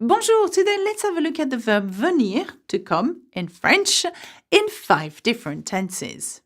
Bonjour, today let's have a look at the verb venir, to come, in French, in 5 different tenses.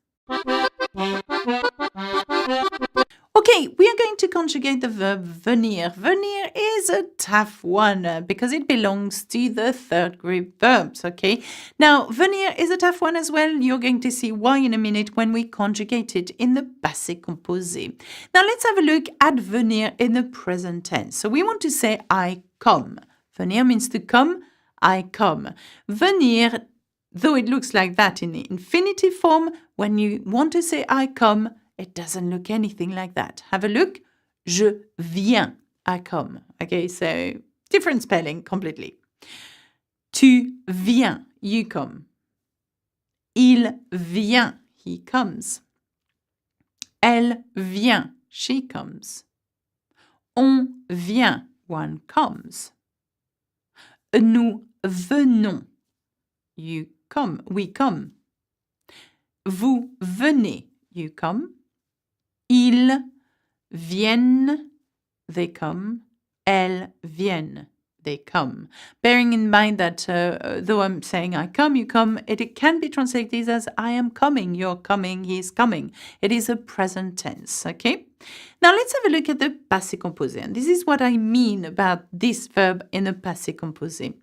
Okay, we are going to conjugate the verb venir. Venir is a tough one because it belongs to the third group verbs, okay? Now, venir is a tough one as well. You're going to see why in a minute when we conjugate it in the passé composé. Now, let's have a look at venir in the present tense. So we want to say I come. Venir means to come, I come. Venir, though it looks like that in the infinitive form, when you want to say I come, it doesn't look anything like that. Have a look. Je viens, I come. Okay, so different spelling completely. Tu viens, you come. Il vient, he comes. Elle vient, she comes. On vient, one comes. Nous venons, you come, we come. Vous venez, you come. Ils viennent, they come. Elles viennent, they come. Bearing in mind that though I'm saying I come, you come, it can be translated as I am coming, you're coming, he's coming. It is a present tense, okay? Now let's have a look at the passé composé. And this is what I mean about this verb in the passé composé.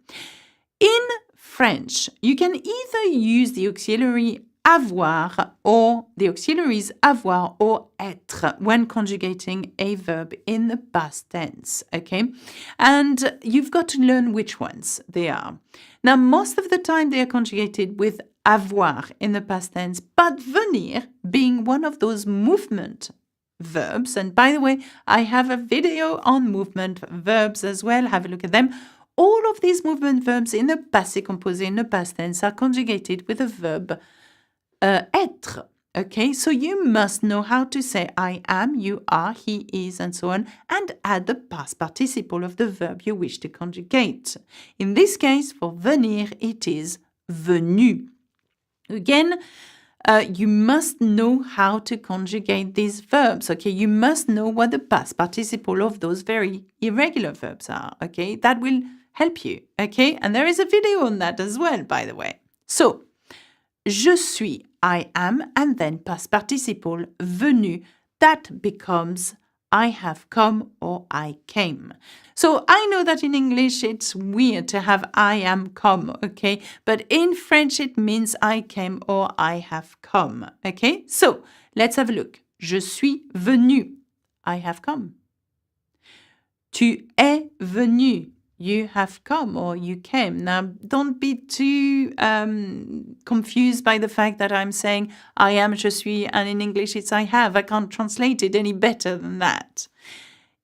In French, you can either use the auxiliary avoir or the auxiliaries avoir or être when conjugating a verb in the past tense, okay? And you've got to learn which ones they are. Now, most of the time they are conjugated with avoir in the past tense, but venir being one of those movement verbs, and by the way, I have a video on movement verbs as well, have a look at them. All of these movement verbs in the passé composé, in the past tense, are conjugated with a verb être. Okay, so you must know how to say I am, you are, he is, and so on, and add the past participle of the verb you wish to conjugate. In this case, for venir, it is venu. Again, you must know how to conjugate these verbs, okay? You must know what the past participle of those very irregular verbs are, okay? That will help you, okay? And there is a video on that as well, by the way. So, je suis, I am, and then past participle venu. That becomes I have come or I came. So I know that in English it's weird to have I am come, okay? But in French it means I came or I have come, okay? So let's have a look. Je suis venu. I have come. Tu es venu. You have come or you came. Now, don't be too confused by the fact that I'm saying I am, je suis, and in English it's I have. I can't translate it any better than that.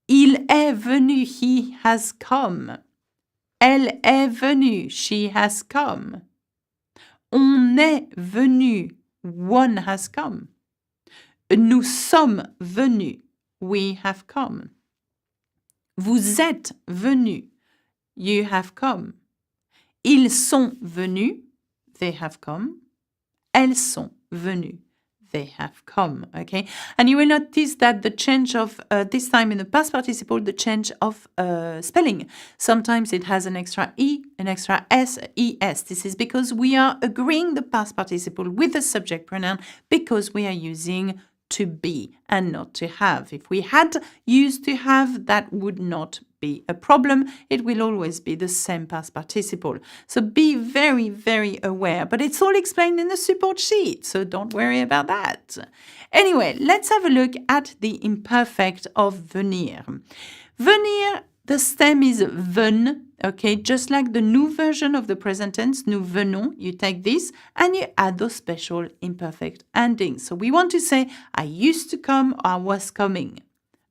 Il est venu, he has come. Elle est venue, she has come. On est venu, one has come. Nous sommes venus, we have come. Vous êtes venus. You have come. Ils sont venus. They have come. Elles sont venues. They have come. Okay? And you will notice that the change of, this time in the past participle, the change of spelling. Sometimes it has an extra E, an extra S, ES. This is because we are agreeing the past participle with the subject pronoun because we are using to be and not to have. If we had used to have, that would not be a problem. It will always be the same past participle. So be very, very aware. But it's all explained in the support sheet, so don't worry about that. Anyway, let's have a look at the imperfect of venir. Venir, the stem is ven, okay, just like the new version of the present tense, nous venons, you take this and you add those special imperfect endings. So we want to say, I used to come, or I was coming.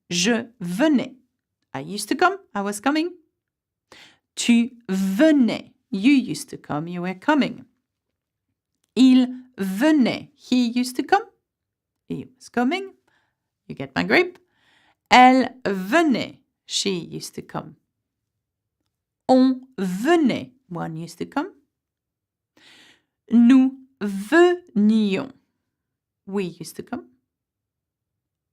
Je venais. I used to come, I was coming. Tu venais, you used to come, you were coming. Il venait, he used to come, he was coming. You get my grip? Elle venait, she used to come. On venait, one used to come. Nous venions, we used to come.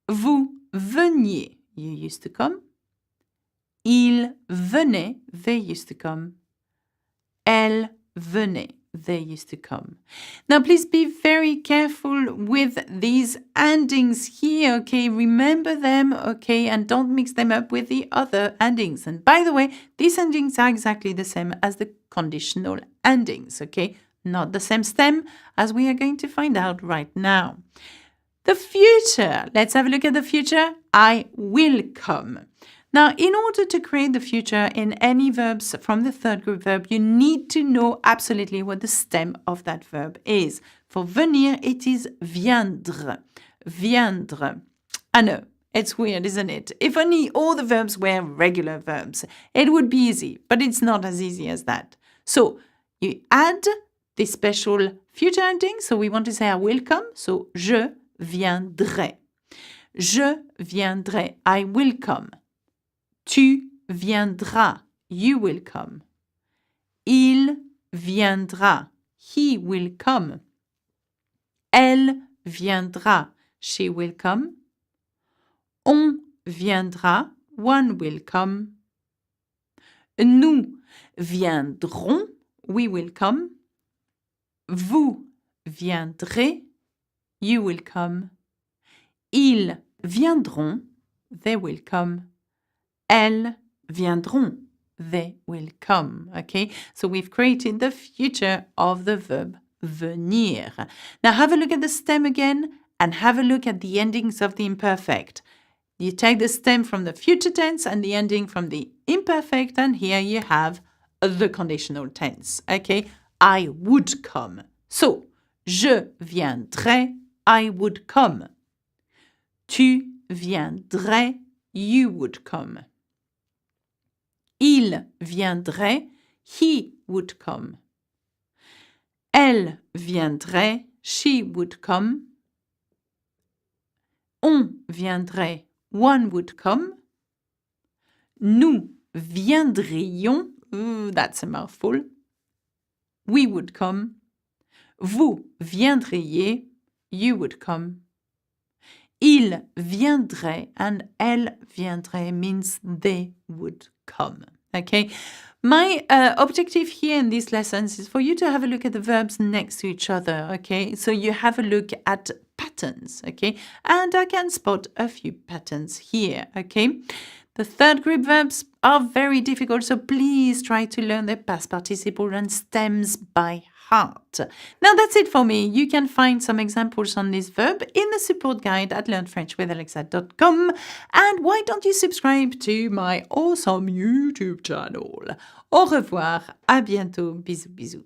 Vous veniez, you used to come. Il venait, they used to come. Elle venait, they used to come. Now, please be very careful with these endings here, okay? Remember them, okay? And don't mix them up with the other endings. And by the way, these endings are exactly the same as the conditional endings, okay? Not the same stem, as we are going to find out right now. The future. Let's have a look at the future. I will come. Now, in order to create the future in any verbs from the third group verb, you need to know absolutely what the stem of that verb is. For venir, it is viendre. Viendre. I know, it's weird, isn't it? If only all the verbs were regular verbs, it would be easy, but it's not as easy as that. So, you add this special future ending. So, we want to say I will come. So, je viendrai. Je viendrai. I will come. Tu viendras. You will come. Il viendra. He will come. Elle viendra. She will come. On viendra. One will come. Nous viendrons. We will come. Vous viendrez. You will come. Ils viendront. They will come. Elles viendront. They will come. Okay, so we've created the future of the verb venir. Now have a look at the stem again and have a look at the endings of the imperfect. You take the stem from the future tense and the ending from the imperfect, and here you have the conditional tense. Okay, I would come. So, je viendrai, I would come. Tu viendrais, you would come. Il viendrait, he would come. Elle viendrait, she would come. On viendrait, one would come. Nous viendrions, ooh, that's a mouthful. We would come. Vous viendriez, you would come. Il viendrait and elle viendrait means they would come. Okay, my objective here in these lessons is for you to have a look at the verbs next to each other. Okay, so you have a look at patterns. Okay, and I can spot a few patterns here. Okay, the third group verbs are very difficult, so please try to learn their past participle and stems by heart. Now that's it for me. You can find some examples on this verb in the support guide at learnfrenchwithalexa.com. And why don't you subscribe to my awesome YouTube channel? Au revoir, à bientôt, bisous bisous.